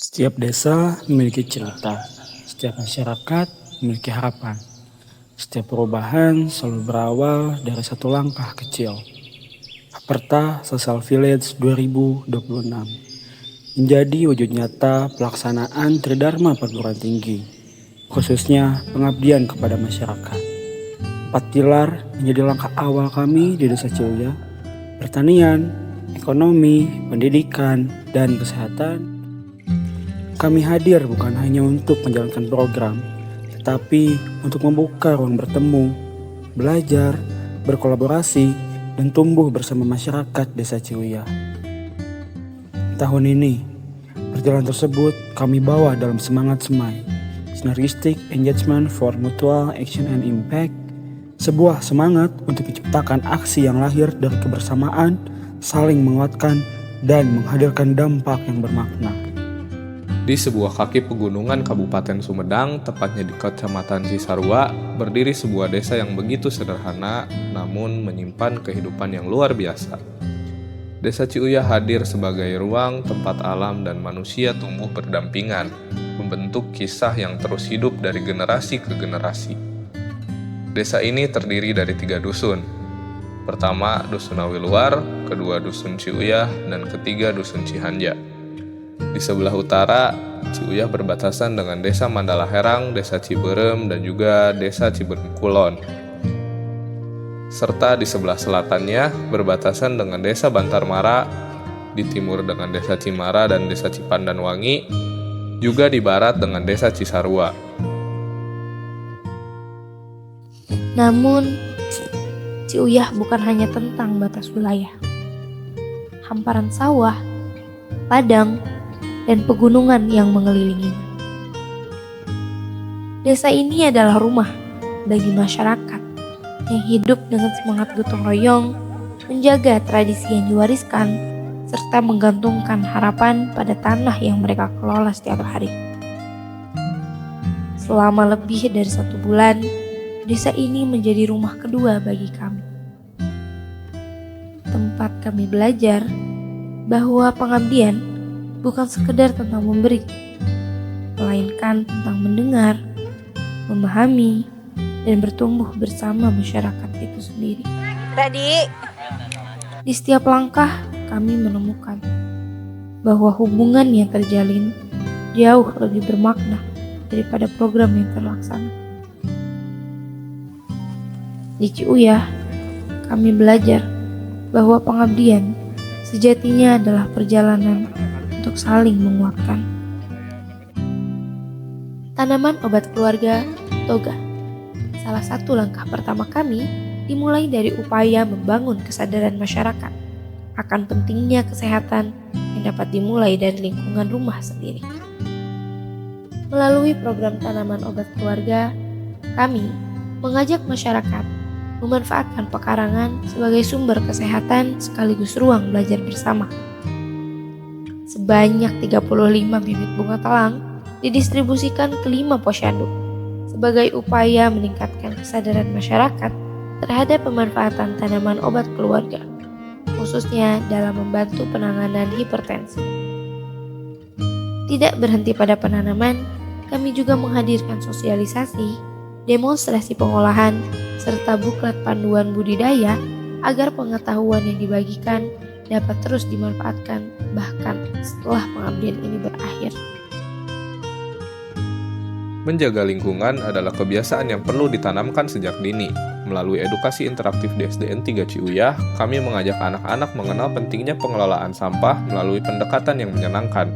Setiap desa memiliki cerita, setiap masyarakat memiliki harapan. Setiap perubahan selalu berawal dari satu langkah kecil. Aperta Social Village 2026 menjadi wujud nyata pelaksanaan Tridharma Perguruan Tinggi, khususnya pengabdian kepada masyarakat. 4 pilar menjadi langkah awal kami di Desa Ciuya: pertanian, ekonomi, pendidikan, dan kesehatan. Kami hadir bukan hanya untuk menjalankan program, tetapi untuk membuka ruang bertemu, belajar, berkolaborasi, dan tumbuh bersama masyarakat Desa Ciuya. Tahun ini, perjalanan tersebut kami bawa dalam semangat semai, Synergistic Engagement for Mutual Action and Impact, sebuah semangat untuk menciptakan aksi yang lahir dari kebersamaan, saling menguatkan, dan menghadirkan dampak yang bermakna. Di sebuah kaki pegunungan Kabupaten Sumedang, tepatnya di Kecamatan Cisarua, berdiri sebuah desa yang begitu sederhana namun menyimpan kehidupan yang luar biasa. Desa Ciuya hadir sebagai ruang tempat alam dan manusia tumbuh berdampingan, membentuk kisah yang terus hidup dari generasi ke generasi. Desa ini terdiri dari 3 dusun. Pertama, Dusun Awi Luar, kedua Dusun Ciuya, dan ketiga Dusun Cihanja. Di sebelah utara, Ciuya berbatasan dengan Desa Mandala Herang, Desa Ciberem, dan juga Desa Ciberem Kulon. Serta di sebelah selatannya berbatasan dengan Desa Bantarmara, di timur dengan Desa Cimara dan Desa Cipandanwangi, juga di barat dengan Desa Cisarua. Namun, Ciuya bukan hanya tentang batas wilayah. Hamparan sawah, ladang, dan pegunungan yang mengelilinginya. Desa ini adalah rumah bagi masyarakat yang hidup dengan semangat gotong royong, menjaga tradisi yang diwariskan, serta menggantungkan harapan pada tanah yang mereka kelola setiap hari. Selama lebih dari 1 bulan, desa ini menjadi rumah kedua bagi kami. Tempat kami belajar bahwa pengabdian bukan sekedar tentang memberi, melainkan tentang mendengar, memahami, dan bertumbuh bersama masyarakat itu sendiri. Di setiap langkah kami menemukan bahwa hubungan yang terjalin jauh lebih bermakna daripada program yang terlaksana. Di Ciuya, kami belajar bahwa pengabdian sejatinya adalah perjalanan untuk saling menguatkan. Tanaman obat keluarga Toga. Salah satu langkah pertama kami dimulai dari upaya membangun kesadaran masyarakat akan pentingnya kesehatan yang dapat dimulai dari lingkungan rumah sendiri. Melalui program tanaman obat keluarga, kami mengajak masyarakat memanfaatkan pekarangan sebagai sumber kesehatan sekaligus ruang belajar bersama. Sebanyak 35 bibit bunga telang didistribusikan ke 5 posyandu sebagai upaya meningkatkan kesadaran masyarakat terhadap pemanfaatan tanaman obat keluarga, khususnya dalam membantu penanganan hipertensi. Tidak berhenti pada penanaman, kami juga menghadirkan sosialisasi, demonstrasi pengolahan, serta buklet panduan budidaya agar pengetahuan yang dibagikan dapat terus dimanfaatkan bahkan setelah pengabdian ini berakhir. Menjaga lingkungan adalah kebiasaan yang perlu ditanamkan sejak dini. Melalui edukasi interaktif di SDN 3 Ciuya, kami mengajak anak-anak mengenal pentingnya pengelolaan sampah melalui pendekatan yang menyenangkan.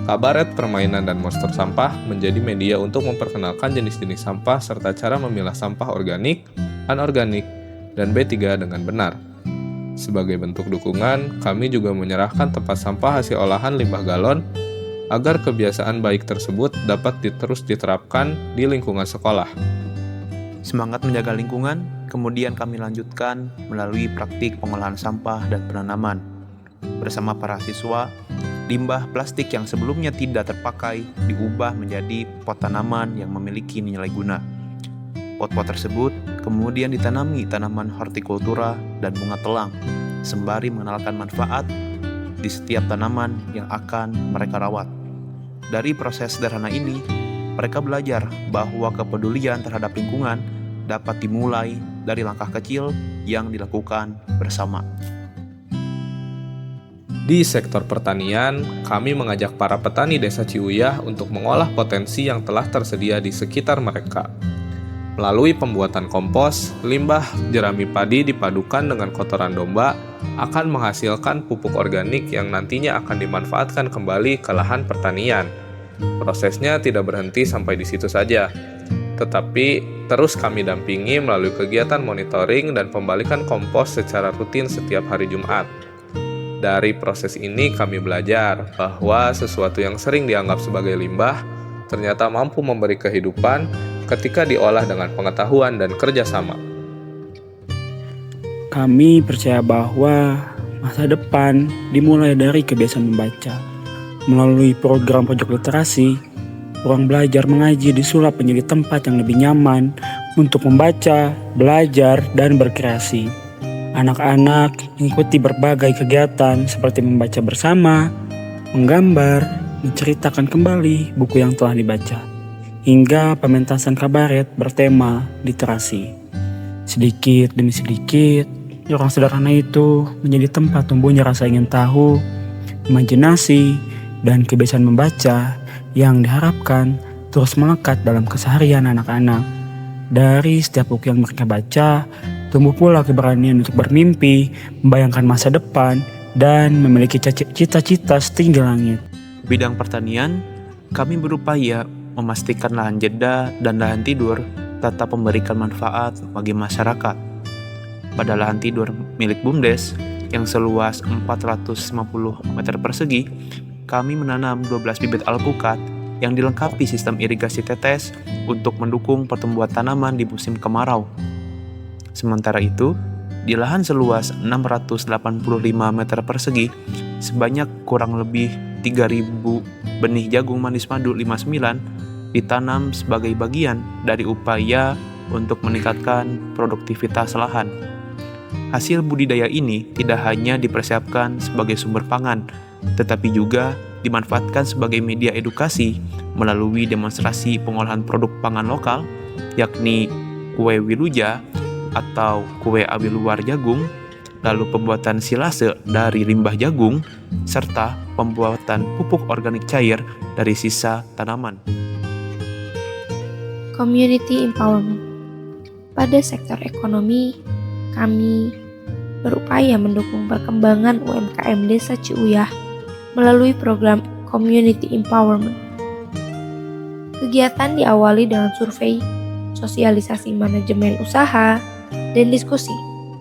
Kabaret, permainan, dan monster sampah menjadi media untuk memperkenalkan jenis-jenis sampah serta cara memilah sampah organik, anorganik, dan B3 dengan benar. Sebagai bentuk dukungan, kami juga menyerahkan tempat sampah hasil olahan limbah galon agar kebiasaan baik tersebut dapat terus diterapkan di lingkungan sekolah. Semangat menjaga lingkungan kemudian kami lanjutkan melalui praktik pengolahan sampah dan penanaman. Bersama para siswa, limbah plastik yang sebelumnya tidak terpakai diubah menjadi pot tanaman yang memiliki nilai guna. Pot-pot tersebut kemudian ditanami tanaman hortikultura dan bunga telang, sembari mengenalkan manfaat di setiap tanaman yang akan mereka rawat. Dari proses sederhana ini, mereka belajar bahwa kepedulian terhadap lingkungan dapat dimulai dari langkah kecil yang dilakukan bersama. Di sektor pertanian, kami mengajak para petani desa Ciuyah untuk mengolah potensi yang telah tersedia di sekitar mereka. Melalui pembuatan kompos, limbah jerami padi dipadukan dengan kotoran domba akan menghasilkan pupuk organik yang nantinya akan dimanfaatkan kembali ke lahan pertanian. Prosesnya tidak berhenti sampai di situ saja, tetapi terus kami dampingi melalui kegiatan monitoring dan pembalikan kompos secara rutin setiap hari Jumat. Dari proses ini kami belajar bahwa sesuatu yang sering dianggap sebagai limbah ternyata mampu memberi kehidupan ketika diolah dengan pengetahuan dan kerjasama. Kami percaya bahwa masa depan dimulai dari kebiasaan membaca. Melalui program pojok literasi, ruang belajar mengaji disulap menjadi tempat yang lebih nyaman untuk membaca, belajar, dan berkreasi. Anak-anak mengikuti berbagai kegiatan seperti membaca bersama, menggambar, menceritakan kembali buku yang telah dibaca, hingga pementasan kabaret bertema literasi. Sedikit demi sedikit, ruang sederhana itu menjadi tempat tumbuhnya rasa ingin tahu, imajinasi, dan kebiasaan membaca yang diharapkan terus melekat dalam keseharian anak-anak. Dari setiap buku yang mereka baca, tumbuh pula keberanian untuk bermimpi, membayangkan masa depan, dan memiliki cita-cita setinggi langit. Bidang pertanian, kami berupaya memastikan lahan jeda dan lahan tidur tetap memberikan manfaat bagi masyarakat. Pada lahan tidur milik BUMDes yang seluas 450 meter persegi, kami menanam 12 bibit alpukat yang dilengkapi sistem irigasi tetes untuk mendukung pertumbuhan tanaman di musim kemarau. Sementara itu, di lahan seluas 685 meter persegi, sebanyak kurang lebih 3.000 benih jagung manis madu 59 ditanam sebagai bagian dari upaya untuk meningkatkan produktivitas lahan. Hasil budidaya ini tidak hanya dipersiapkan sebagai sumber pangan, tetapi juga dimanfaatkan sebagai media edukasi melalui demonstrasi pengolahan produk pangan lokal, yakni kue wiluja atau kue abi luar jagung, lalu pembuatan silase dari limbah jagung, serta pembuatan pupuk organik cair dari sisa tanaman. Community Empowerment. Pada sektor ekonomi, kami berupaya mendukung perkembangan UMKM Desa Ciuyah melalui program Community Empowerment. Kegiatan diawali dengan survei, sosialisasi manajemen usaha, dan diskusi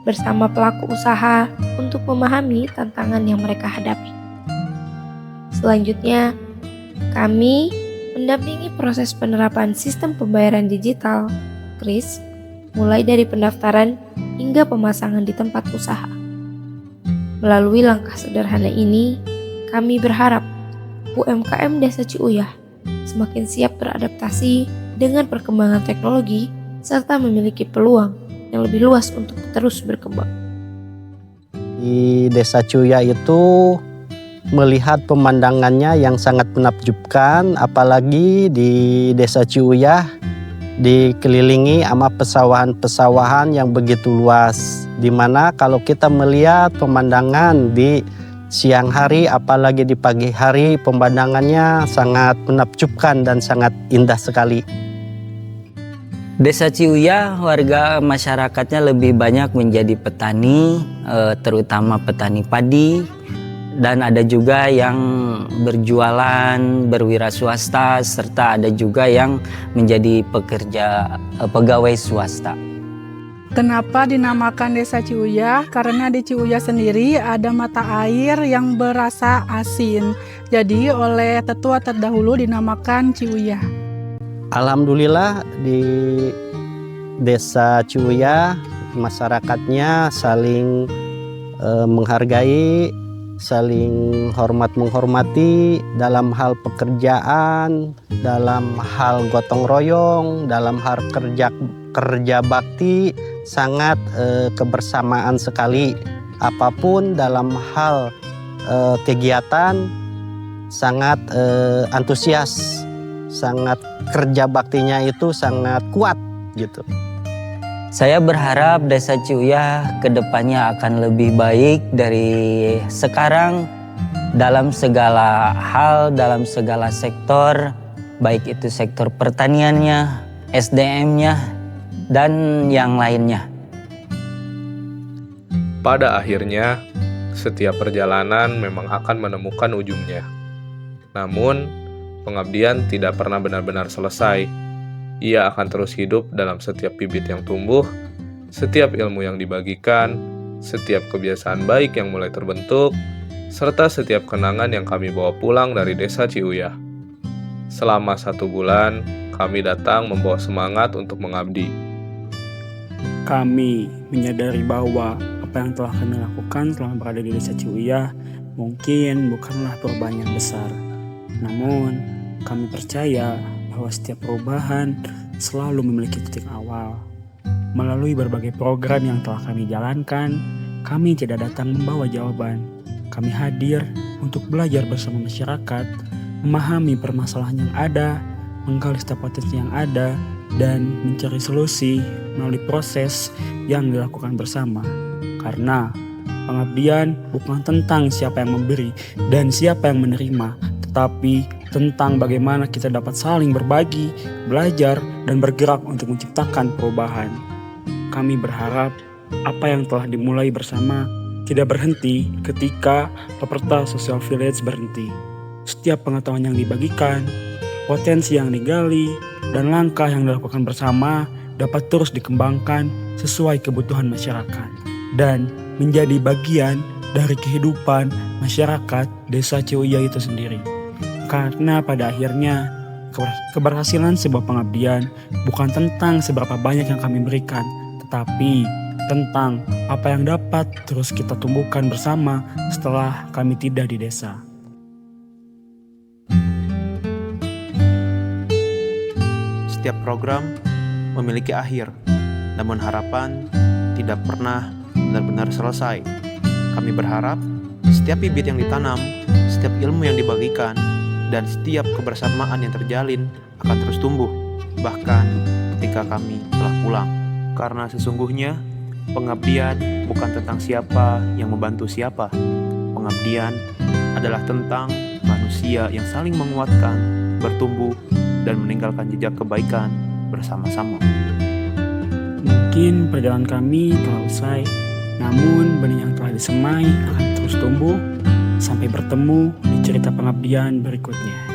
bersama pelaku usaha untuk memahami tantangan yang mereka hadapi. Selanjutnya, kami mendampingi proses penerapan sistem pembayaran digital, KRIS, mulai dari pendaftaran hingga pemasangan di tempat usaha. Melalui langkah sederhana ini, kami berharap UMKM Desa Ciuyah semakin siap beradaptasi dengan perkembangan teknologi serta memiliki peluang yang lebih luas untuk terus berkembang. Di Desa Ciuyah itu melihat pemandangannya yang sangat menakjubkan, apalagi di Desa Ciuyah dikelilingi sama pesawahan-pesawahan yang begitu luas, di mana kalau kita melihat pemandangan di siang hari apalagi di pagi hari, pemandangannya sangat menakjubkan dan sangat indah sekali. Desa Ciuyah, warga masyarakatnya lebih banyak menjadi petani, terutama petani padi, dan ada juga yang berjualan, berwira swasta, serta ada juga yang menjadi pegawai swasta. Kenapa dinamakan Desa Ciuyah? Karena di Ciuyah sendiri ada mata air yang berasa asin. Jadi oleh tetua terdahulu dinamakan Ciuyah. Alhamdulillah di Desa Ciuyah masyarakatnya saling menghargai, saling hormat-menghormati dalam hal pekerjaan, dalam hal gotong royong, dalam hal kerja bakti, sangat kebersamaan sekali. Apapun dalam hal kegiatan sangat antusias, sangat kerja baktinya itu sangat kuat gitu. Saya berharap Desa Ciuyah kedepannya akan lebih baik dari sekarang dalam segala hal, dalam segala sektor, baik itu sektor pertaniannya, SDM-nya, dan yang lainnya. Pada akhirnya, setiap perjalanan memang akan menemukan ujungnya. Namun, pengabdian tidak pernah benar-benar selesai. Ia akan terus hidup dalam setiap bibit yang tumbuh, setiap ilmu yang dibagikan, setiap kebiasaan baik yang mulai terbentuk, serta setiap kenangan yang kami bawa pulang dari Desa Ciuyah. Selama 1 bulan, kami datang membawa semangat untuk mengabdi. Kami menyadari bahwa apa yang telah kami lakukan selama berada di Desa Ciuyah mungkin bukanlah perubahan yang besar. Namun, kami percaya bahwa setiap perubahan selalu memiliki titik awal. Melalui berbagai program yang telah kami jalankan, kami tidak datang membawa jawaban. Kami hadir untuk belajar bersama masyarakat, memahami permasalahan yang ada, menggali setiap potensi yang ada, dan mencari solusi melalui proses yang dilakukan bersama. Karena pengabdian bukan tentang siapa yang memberi dan siapa yang menerima, tetapi tentang bagaimana kita dapat saling berbagi, belajar, dan bergerak untuk menciptakan perubahan. Kami berharap apa yang telah dimulai bersama tidak berhenti ketika Peperta Social Village berhenti. Setiap pengetahuan yang dibagikan, potensi yang digali, dan langkah yang dilakukan bersama dapat terus dikembangkan sesuai kebutuhan masyarakat dan menjadi bagian dari kehidupan masyarakat Desa Ciuyah itu sendiri. Karena pada akhirnya keberhasilan sebuah pengabdian bukan tentang seberapa banyak yang kami berikan, tetapi tentang apa yang dapat terus kita tumbuhkan bersama setelah kami tidak di desa. Setiap program memiliki akhir, namun harapan tidak pernah benar-benar selesai. Kami berharap setiap bibit yang ditanam, setiap ilmu yang dibagikan, dan setiap kebersamaan yang terjalin akan terus tumbuh, bahkan ketika kami telah pulang. Karena sesungguhnya pengabdian bukan tentang siapa yang membantu siapa. Pengabdian adalah tentang manusia yang saling menguatkan, bertumbuh, dan meninggalkan jejak kebaikan bersama-sama. Mungkin perjalanan kami telah usai, namun benih yang telah disemai akan terus tumbuh sampai bertemu di cerita pengabdian berikutnya.